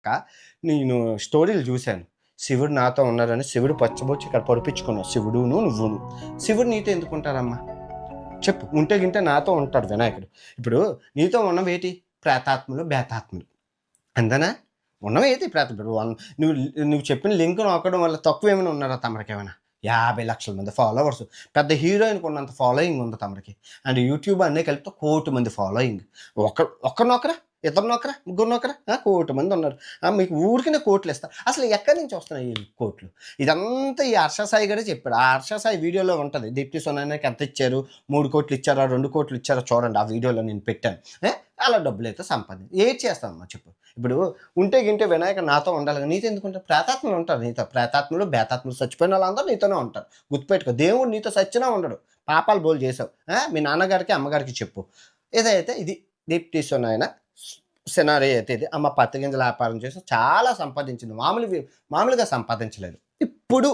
అక్క నేను స్టోరీలు చూశాను. శివుడు నాతో ఉన్నారని శివుడు పచ్చబొచ్చి ఇక్కడ పొడిపించుకున్నావు. శివుడును నువ్వును. శివుడు నీతో ఎందుకుంటారమ్మా? చెప్పు. ఉంటే గింటే నాతో ఉంటాడు వినాయకుడు. ఇప్పుడు నీతో ఉన్నవేటి? ప్రేతాత్మలు, బేతాత్మలు. అంతేనా? ఉన్నవేటి ప్రేతాత్మలు. నువ్వు నువ్వు చెప్పిన లింక్ నొక్కడం వల్ల తక్కువేమైనా ఉన్నారా తమరికేమైనా? 50,00,000 మంది ఫాలోవర్స్. పెద్ద హీరోయిన్‌కి ఉన్నంత ఫాలోయింగ్ ఉంది తమరికి. అండ్ యూట్యూబ్ అన్నీ కలిపితే 1,00,00,000 మంది ఫాలోయింగ్. ఒక్కరు నొక్కరా? ఇద్దరు నొక్కరా? ముగ్గురు నొక్కరా? 1,00,00,000 మంది ఉన్నారు. మీకు ఊరికనే కోట్లిస్తారు. అసలు ఎక్కడి నుంచి వస్తున్నాయి ఈ కోట్లు? ఇదంతా ఈ హర్ష సాయి గారే చెప్పాడు. ఆ హర్ష సాయి వీడియోలో ఉంటది. దీప్తి సునైనాకి ఎంత ఇచ్చారు? 3,00,00,000 ఇచ్చారా? 2,00,00,000 ఇచ్చారా? చూడండి. ఆ వీడియోలో నేను పెట్టాను. అలా డబ్బులైతే ఏటి చేస్తావమ్మా చెప్పు? ఇప్పుడు ఉంటే గింటే వినాయకుడు నాతో ఉండాలి గాని నీతో ఎందుకుంటారు? ప్రేతాత్మలు ఉంటారు నీతో. ప్రేతాత్మలు, బేతాత్మలు చచ్చిపోయిన వాళ్ళందరూ నీతోనే ఉంటారు. గుర్తుపెట్టుకో. దేవుడు నీతో సచ్చినా ఉండడు. పాపాలు బోలెడు చేసావు. మీ నాన్నగారికి, అమ్మగారికి చెప్పు. ఏదైతే ఇది దీప్తి సునైనా సినారియో అయితే ఇది. అమ్మ పత్తి గింజల వ్యాపారం చేసి చాలా సంపాదించింది. మామూలుగా సంపాదించలేదు. ఇప్పుడు